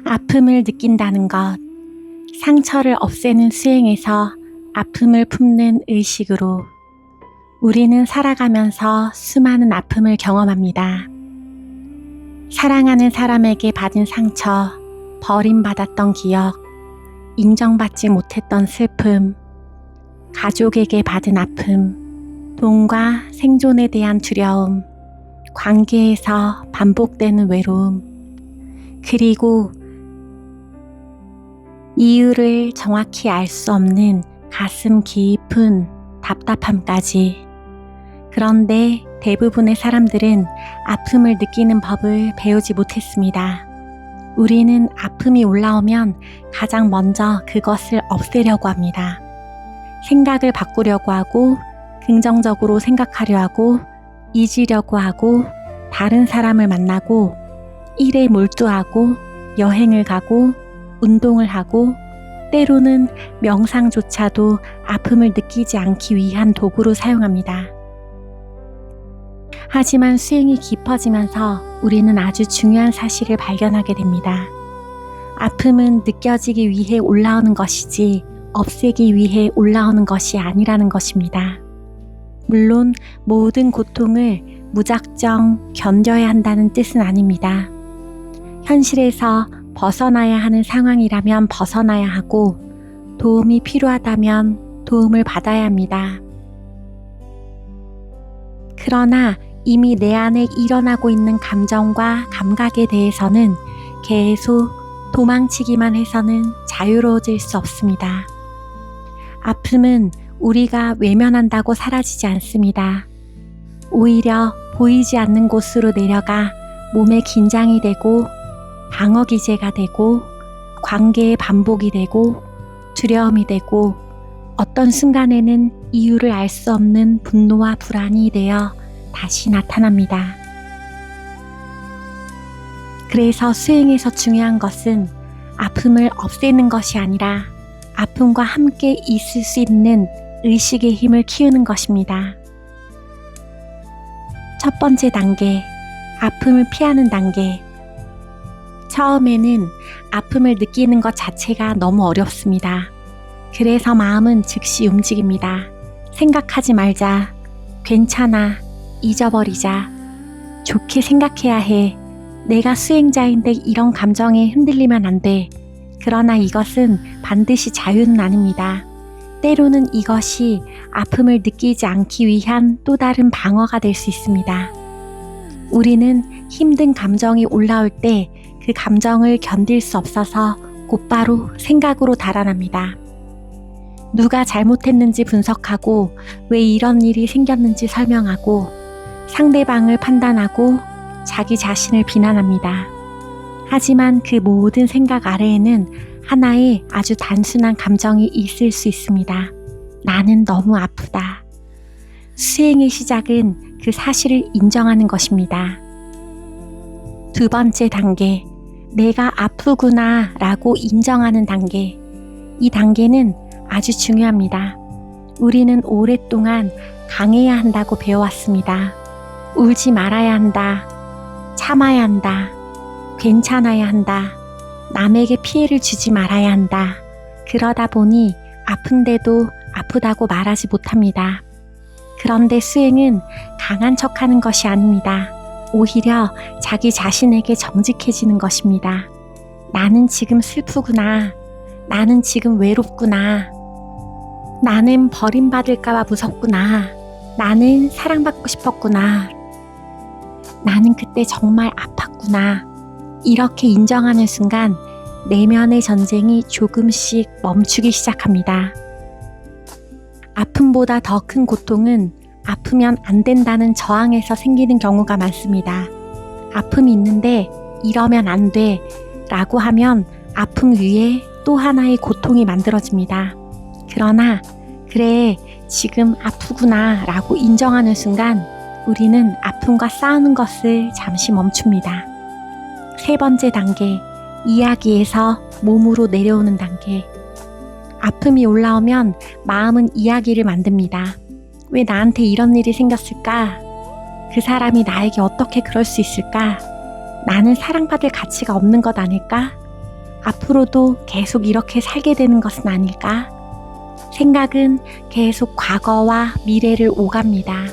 아픔을 느낀다는 것, 상처를 없애는 수행에서 아픔을 품는 의식으로 우리는 살아가면서 수많은 아픔을 경험합니다. 사랑하는 사람에게 받은 상처, 버림받았던 기억, 인정받지 못했던 슬픔, 가족에게 받은 아픔, 돈과 생존에 대한 두려움, 관계에서 반복되는 외로움, 그리고 이유를 정확히 알 수 없는 가슴 깊은 답답함까지. 그런데 대부분의 사람들은 아픔을 느끼는 법을 배우지 못했습니다. 우리는 아픔이 올라오면 가장 먼저 그것을 없애려고 합니다. 생각을 바꾸려고 하고, 긍정적으로 생각하려 하고, 잊으려고 하고, 다른 사람을 만나고, 일에 몰두하고, 여행을 가고, 운동을 하고, 때로는 명상조차도 아픔을 느끼지 않기 위한 도구로 사용합니다. 하지만 수행이 깊어지면서 우리는 아주 중요한 사실을 발견하게 됩니다. 아픔은 느껴지기 위해 올라오는 것이지 없애기 위해 올라오는 것이 아니라는 것입니다. 물론 모든 고통을 무작정 견뎌야 한다는 뜻은 아닙니다. 현실에서 벗어나야 하는 상황이라면 벗어나야 하고, 도움이 필요하다면 도움을 받아야 합니다. 그러나 이미 내 안에 일어나고 있는 감정과 감각에 대해서는 계속 도망치기만 해서는 자유로워질 수 없습니다. 아픔은 우리가 외면한다고 사라지지 않습니다. 오히려 보이지 않는 곳으로 내려가 몸에 긴장이 되고, 방어 기제가 되고, 관계의 반복이 되고, 두려움이 되고, 어떤 순간에는 이유를 알 수 없는 분노와 불안이 되어 다시 나타납니다. 그래서 수행에서 중요한 것은 아픔을 없애는 것이 아니라 아픔과 함께 있을 수 있는 의식의 힘을 키우는 것입니다. 첫 번째 단계, 아픔을 피하는 단계. 처음에는 아픔을 느끼는 것 자체가 너무 어렵습니다. 그래서 마음은 즉시 움직입니다. 생각하지 말자, 괜찮아, 잊어버리자, 좋게 생각해야 해, 내가 수행자인데 이런 감정에 흔들리면 안 돼. 그러나 이것은 반드시 자유는 아닙니다. 때로는 이것이 아픔을 느끼지 않기 위한 또 다른 방어가 될 수 있습니다. 우리는 힘든 감정이 올라올 때 그 감정을 견딜 수 없어서 곧바로 생각으로 달아납니다. 누가 잘못했는지 분석하고 왜 이런 일이 생겼는지 설명하고 상대방을 판단하고 자기 자신을 비난합니다. 하지만 그 모든 생각 아래에는 하나의 아주 단순한 감정이 있을 수 있습니다. 나는 너무 아프다. 수행의 시작은 그 사실을 인정하는 것입니다. 두 번째 단계, 내가 아프구나 라고 인정하는 단계. 이 단계는 아주 중요합니다. 우리는 오랫동안 강해야 한다고 배워왔습니다. 울지 말아야 한다. 참아야 한다. 괜찮아야 한다. 남에게 피해를 주지 말아야 한다. 그러다 보니 아픈데도 아프다고 말하지 못합니다. 그런데 수행은 강한 척하는 것이 아닙니다. 오히려 자기 자신에게 정직해지는 것입니다. 나는 지금 슬프구나. 나는 지금 외롭구나. 나는 버림받을까봐 무섭구나. 나는 사랑받고 싶었구나. 나는 그때 정말 아팠구나. 이렇게 인정하는 순간 내면의 전쟁이 조금씩 멈추기 시작합니다. 아픔보다 더 큰 고통은 아프면 안 된다는 저항에서 생기는 경우가 많습니다. 아픔이 있는데 이러면 안 돼 라고 하면 아픔 위에 또 하나의 고통이 만들어집니다. 그러나 그래, 지금 아프구나 라고 인정하는 순간 우리는 아픔과 싸우는 것을 잠시 멈춥니다. 세 번째 단계, 이야기에서 몸으로 내려오는 단계. 아픔이 올라오면 마음은 이야기를 만듭니다. 왜 나한테 이런 일이 생겼을까? 그 사람이 나에게 어떻게 그럴 수 있을까? 나는 사랑받을 가치가 없는 것 아닐까? 앞으로도 계속 이렇게 살게 되는 것은 아닐까? 생각은 계속 과거와 미래를 오갑니다.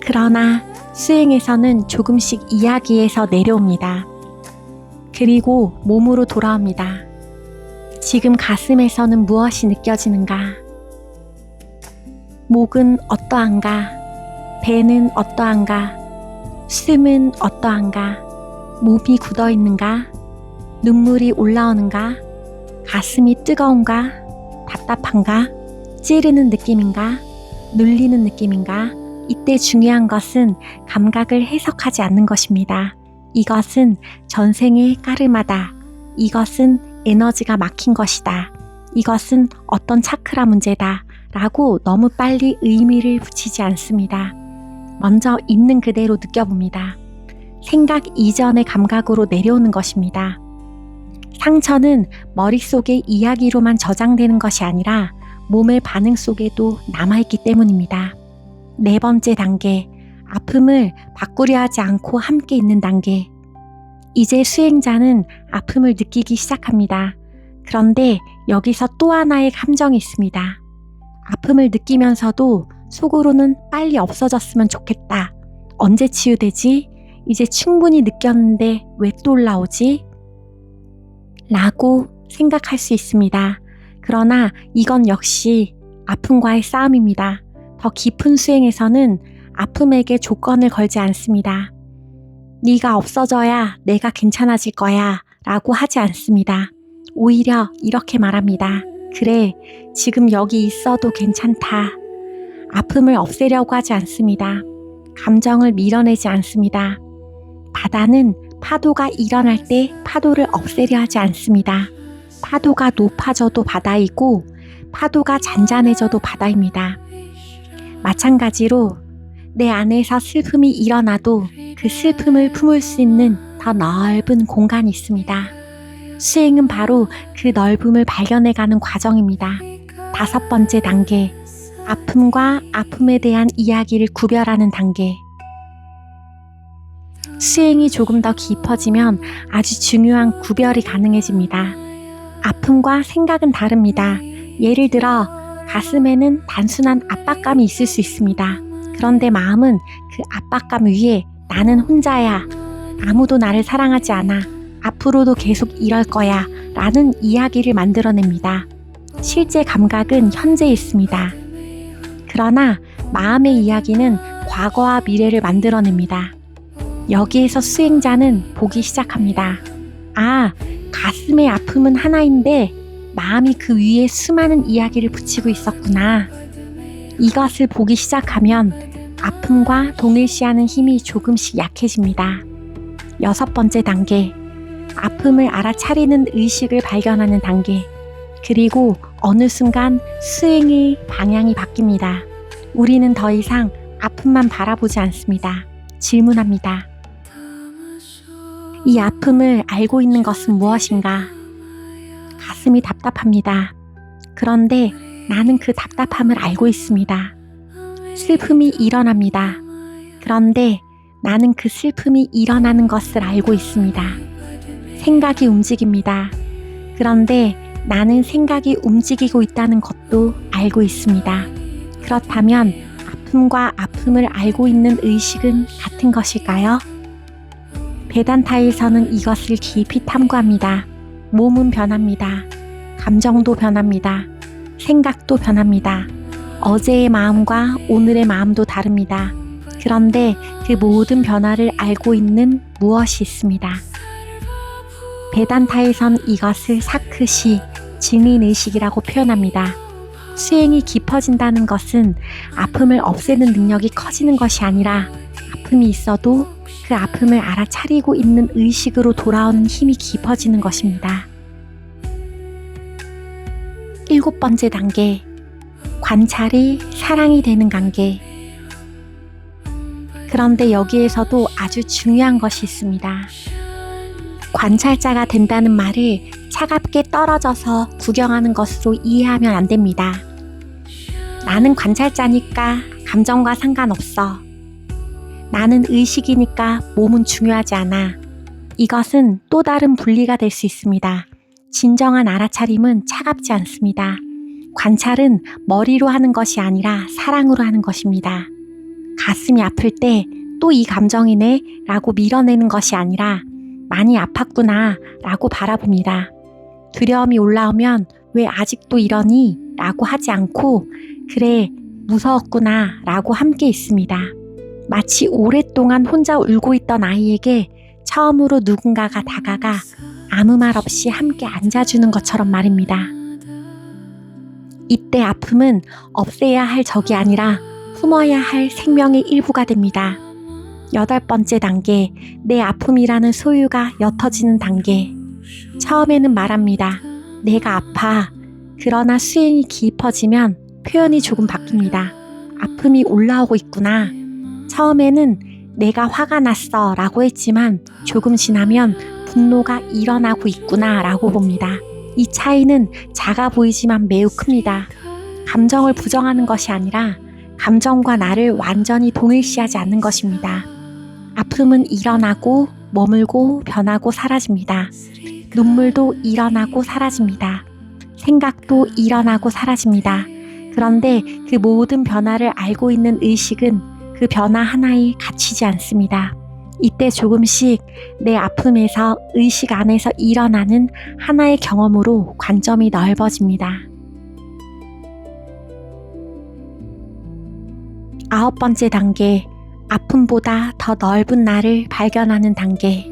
그러나 수행에서는 조금씩 이야기에서 내려옵니다. 그리고 몸으로 돌아옵니다. 지금 가슴에서는 무엇이 느껴지는가? 목은 어떠한가? 배는 어떠한가? 숨은 어떠한가? 몸이 굳어 있는가? 눈물이 올라오는가? 가슴이 뜨거운가? 답답한가? 찌르는 느낌인가? 눌리는 느낌인가? 이때 중요한 것은 감각을 해석하지 않는 것입니다. 이것은 전생의 까르마다. 이것은 에너지가 막힌 것이다. 이것은 어떤 차크라 문제다. 라고 너무 빨리 의미를 붙이지 않습니다. 먼저 있는 그대로 느껴봅니다. 생각 이전의 감각으로 내려오는 것입니다. 상처는 머릿속의 이야기로만 저장되는 것이 아니라 몸의 반응 속에도 남아있기 때문입니다. 네 번째 단계, 아픔을 바꾸려 하지 않고 함께 있는 단계. 이제 수행자는 아픔을 느끼기 시작합니다. 그런데 여기서 또 하나의 감정이 있습니다. 아픔을 느끼면서도 속으로는 빨리 없어졌으면 좋겠다. 언제 치유되지? 이제 충분히 느꼈는데 왜 또 올라오지? 라고 생각할 수 있습니다. 그러나 이건 역시 아픔과의 싸움입니다. 더 깊은 수행에서는 아픔에게 조건을 걸지 않습니다. 네가 없어져야 내가 괜찮아질 거야 라고 하지 않습니다. 오히려 이렇게 말합니다. 그래, 지금 여기 있어도 괜찮다. 아픔을 없애려고 하지 않습니다. 감정을 밀어내지 않습니다. 바다는 파도가 일어날 때 파도를 없애려 하지 않습니다. 파도가 높아져도 바다이고 파도가 잔잔해져도 바다입니다. 마찬가지로 내 안에서 슬픔이 일어나도 그 슬픔을 품을 수 있는 더 넓은 공간이 있습니다. 수행은 바로 그 넓음을 발견해가는 과정입니다. 다섯 번째 단계, 아픔과 아픔에 대한 이야기를 구별하는 단계. 수행이 조금 더 깊어지면 아주 중요한 구별이 가능해집니다. 아픔과 생각은 다릅니다. 예를 들어 가슴에는 단순한 압박감이 있을 수 있습니다. 그런데 마음은 그 압박감 위에 나는 혼자야. 아무도 나를 사랑하지 않아. 앞으로도 계속 이럴 거야. 라는 이야기를 만들어냅니다. 실제 감각은 현재에 있습니다. 그러나 마음의 이야기는 과거와 미래를 만들어냅니다. 여기에서 수행자는 보기 시작합니다. 아, 가슴의 아픔은 하나인데 마음이 그 위에 수많은 이야기를 붙이고 있었구나. 이것을 보기 시작하면 아픔과 동일시하는 힘이 조금씩 약해집니다. 여섯 번째 단계, 아픔을 알아차리는 의식을 발견하는 단계. 그리고 어느 순간 수행의 방향이 바뀝니다. 우리는 더 이상 아픔만 바라보지 않습니다. 질문합니다. 이 아픔을 알고 있는 것은 무엇인가? 가슴이 답답합니다. 그런데 나는 그 답답함을 알고 있습니다. 슬픔이 일어납니다. 그런데 나는 그 슬픔이 일어나는 것을 알고 있습니다. 생각이 움직입니다. 그런데 나는 생각이 움직이고 있다는 것도 알고 있습니다. 그렇다면 아픔과 아픔을 알고 있는 의식은 같은 것일까요? 베단타에서는 이것을 깊이 탐구합니다. 몸은 변합니다. 감정도 변합니다. 생각도 변합니다. 어제의 마음과 오늘의 마음도 다릅니다. 그런데 그 모든 변화를 알고 있는 무엇이 있습니다. 베단타에선 이것을 사크시, 증인의식이라고 표현합니다. 수행이 깊어진다는 것은 아픔을 없애는 능력이 커지는 것이 아니라 아픔이 있어도 그 아픔을 알아차리고 있는 의식으로 돌아오는 힘이 깊어지는 것입니다. 일곱 번째 단계, 관찰이 사랑이 되는 관계. 그런데 여기에서도 아주 중요한 것이 있습니다. 관찰자가 된다는 말을 차갑게 떨어져서 구경하는 것으로 이해하면 안 됩니다. 나는 관찰자니까 감정과 상관없어. 나는 의식이니까 몸은 중요하지 않아. 이것은 또 다른 분리가 될 수 있습니다. 진정한 알아차림은 차갑지 않습니다. 관찰은 머리로 하는 것이 아니라 사랑으로 하는 것입니다. 가슴이 아플 때 또 이 감정이네 라고 밀어내는 것이 아니라 많이 아팠구나 라고 바라봅니다. 두려움이 올라오면 왜 아직도 이러니? 라고 하지 않고 그래 무서웠구나 라고 함께 있습니다. 마치 오랫동안 혼자 울고 있던 아이에게 처음으로 누군가가 다가가 아무 말 없이 함께 앉아주는 것처럼 말입니다. 이때 아픔은 없애야 할 적이 아니라 품어야 할 생명의 일부가 됩니다. 8번째 단계, 내 아픔이라는 소유가 옅어지는 단계. 처음에는 말합니다. 내가 아파. 그러나 수행이 깊어지면 표현이 조금 바뀝니다. 아픔이 올라오고 있구나. 처음에는 내가 화가 났어 라고 했지만 조금 지나면 분노가 일어나고 있구나 라고 봅니다. 이 차이는 작아 보이지만 매우 큽니다. 감정을 부정하는 것이 아니라 감정과 나를 완전히 동일시하지 않는 것입니다. 아픔은 일어나고 머물고 변하고 사라집니다. 눈물도 일어나고 사라집니다. 생각도 일어나고 사라집니다. 그런데 그 모든 변화를 알고 있는 의식은 그 변화 하나에 갇히지 않습니다. 이때 조금씩 내 아픔에서 의식 안에서 일어나는 하나의 경험으로 관점이 넓어집니다. 9번째 단계, 아픔보다 더 넓은 나를 발견하는 단계.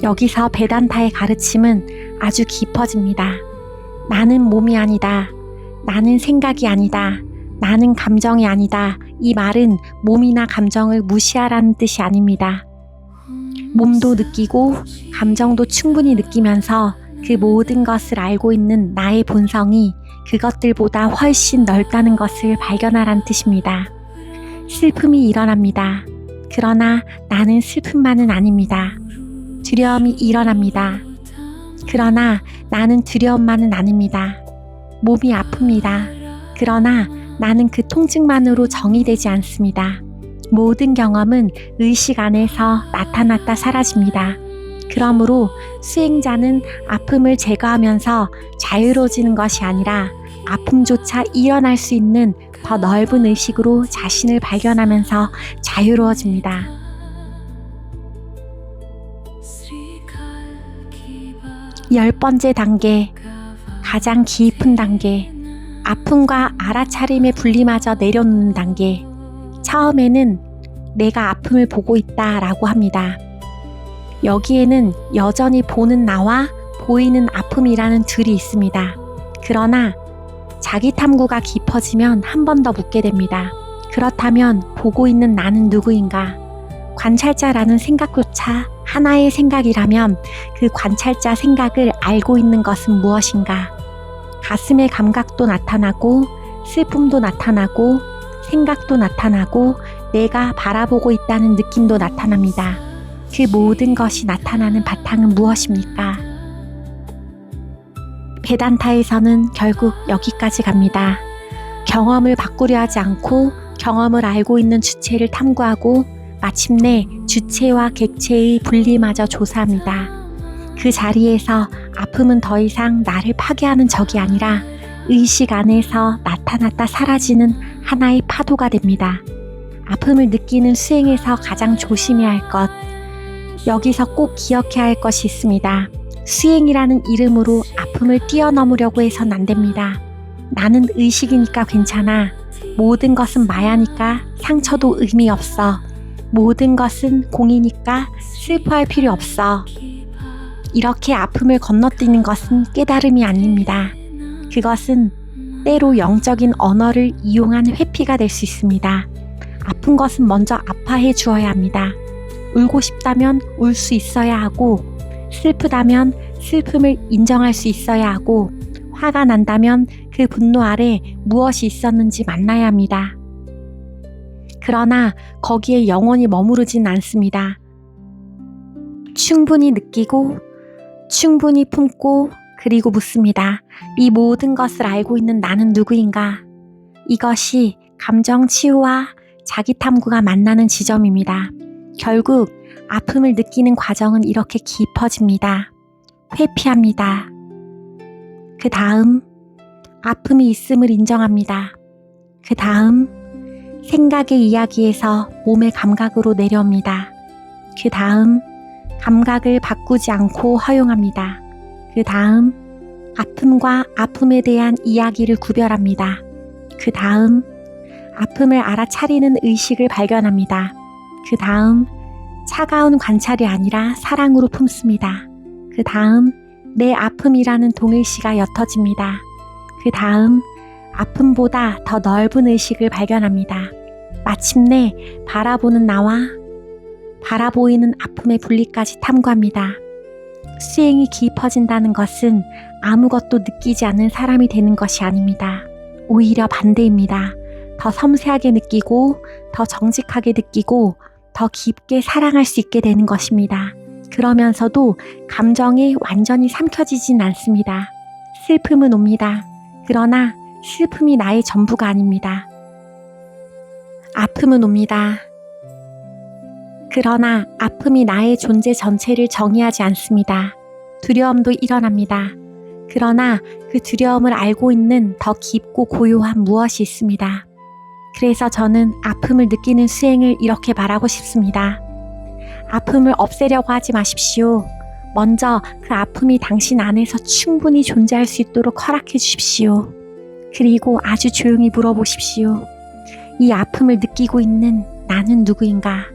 여기서 베단타의 가르침은 아주 깊어집니다. 나는 몸이 아니다. 나는 생각이 아니다. 나는 감정이 아니다. 이 말은 몸이나 감정을 무시하라는 뜻이 아닙니다. 몸도 느끼고 감정도 충분히 느끼면서 그 모든 것을 알고 있는 나의 본성이 그것들보다 훨씬 넓다는 것을 발견하라는 뜻입니다. 슬픔이 일어납니다. 그러나 나는 슬픔만은 아닙니다. 두려움이 일어납니다. 그러나 나는 두려움만은 아닙니다. 몸이 아픕니다. 그러나 나는 그 통증만으로 정의되지 않습니다. 모든 경험은 의식 안에서 나타났다 사라집니다. 그러므로 수행자는 아픔을 제거하면서 자유로워지는 것이 아니라 아픔조차 일어날 수 있는 더 넓은 의식으로 자신을 발견하면서 자유로워집니다. 10번째 단계, 가장 깊은 단계, 아픔과 알아차림의 분리마저 내려놓는 단계. 처음에는 내가 아픔을 보고 있다 라고 합니다. 여기에는 여전히 보는 나와 보이는 아픔이라는 둘이 있습니다. 그러나 자기 탐구가 깊어지면 한 번 더 묻게 됩니다. 그렇다면 보고 있는 나는 누구인가? 관찰자라는 생각조차 하나의 생각이라면 그 관찰자 생각을 알고 있는 것은 무엇인가? 가슴의 감각도 나타나고 슬픔도 나타나고 생각도 나타나고 내가 바라보고 있다는 느낌도 나타납니다. 그 모든 것이 나타나는 바탕은 무엇입니까? 베단타에서는 결국 여기까지 갑니다. 경험을 바꾸려 하지 않고 경험을 알고 있는 주체를 탐구하고 마침내 주체와 객체의 분리마저 조사합니다. 그 자리에서 아픔은 더 이상 나를 파괴하는 적이 아니라 의식 안에서 나타났다 사라지는 하나의 파도가 됩니다. 아픔을 느끼는 수행에서 가장 조심해야 할 것, 여기서 꼭 기억해야 할 것이 있습니다. 수행이라는 이름으로 아픔을 뛰어넘으려고 해선 안 됩니다. 나는 의식이니까 괜찮아. 모든 것은 마야니까 상처도 의미 없어. 모든 것은 공이니까 슬퍼할 필요 없어. 이렇게 아픔을 건너뛰는 것은 깨달음이 아닙니다. 그것은 때로 영적인 언어를 이용한 회피가 될 수 있습니다. 아픈 것은 먼저 아파해 주어야 합니다. 울고 싶다면 울 수 있어야 하고, 슬프다면 슬픔을 인정할 수 있어야 하고, 화가 난다면 그 분노 아래 무엇이 있었는지 만나야 합니다. 그러나 거기에 영원히 머무르진 않습니다. 충분히 느끼고, 충분히 품고, 그리고 묻습니다. 이 모든 것을 알고 있는 나는 누구인가? 이것이 감정 치유와 자기 탐구가 만나는 지점입니다. 결국 아픔을 느끼는 과정은 이렇게 깊어집니다. 회피합니다. 그 다음 아픔이 있음을 인정합니다. 그 다음 생각의 이야기에서 몸의 감각으로 내려옵니다. 그 다음 감각을 바꾸지 않고 허용합니다. 그 다음 아픔과 아픔에 대한 이야기를 구별합니다. 그 다음 아픔을 알아차리는 의식을 발견합니다. 그 다음 차가운 관찰이 아니라 사랑으로 품습니다. 그 다음 내 아픔이라는 동일시가 옅어집니다. 그 다음 아픔보다 더 넓은 의식을 발견합니다. 마침내 바라보는 나와 바라보이는 아픔의 분리까지 탐구합니다. 수행이 깊어진다는 것은 아무것도 느끼지 않는 사람이 되는 것이 아닙니다. 오히려 반대입니다. 더 섬세하게 느끼고 더 정직하게 느끼고 더 깊게 사랑할 수 있게 되는 것입니다. 그러면서도 감정에 완전히 삼켜지진 않습니다. 슬픔은 옵니다. 그러나 슬픔이 나의 전부가 아닙니다. 아픔은 옵니다. 그러나 아픔이 나의 존재 전체를 정의하지 않습니다. 두려움도 일어납니다. 그러나 그 두려움을 알고 있는 더 깊고 고요한 무엇이 있습니다. 그래서 저는 아픔을 느끼는 수행을 이렇게 말하고 싶습니다. 아픔을 없애려고 하지 마십시오. 먼저 그 아픔이 당신 안에서 충분히 존재할 수 있도록 허락해 주십시오. 그리고 아주 조용히 물어보십시오. 이 아픔을 느끼고 있는 나는 누구인가?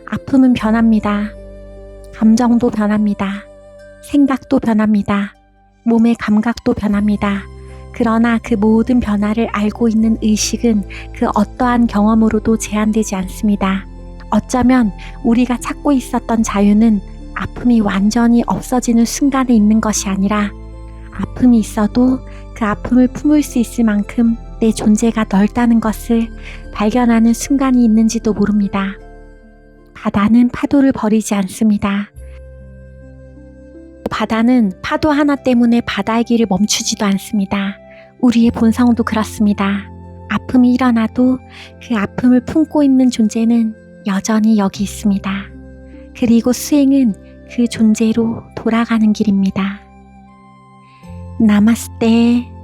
아픔은 변합니다. 감정도 변합니다. 생각도 변합니다. 몸의 감각도 변합니다. 그러나 그 모든 변화를 알고 있는 의식은 그 어떠한 경험으로도 제한되지 않습니다. 어쩌면 우리가 찾고 있었던 자유는 아픔이 완전히 없어지는 순간에 있는 것이 아니라 아픔이 있어도 그 아픔을 품을 수 있을 만큼 내 존재가 넓다는 것을 발견하는 순간이 있는지도 모릅니다. 바다는 파도를 버리지 않습니다. 바다는 파도 하나 때문에 바다의 길을 멈추지도 않습니다. 우리의 본성도 그렇습니다. 아픔이 일어나도 그 아픔을 품고 있는 존재는 여전히 여기 있습니다. 그리고 수행은 그 존재로 돌아가는 길입니다. 나마스테.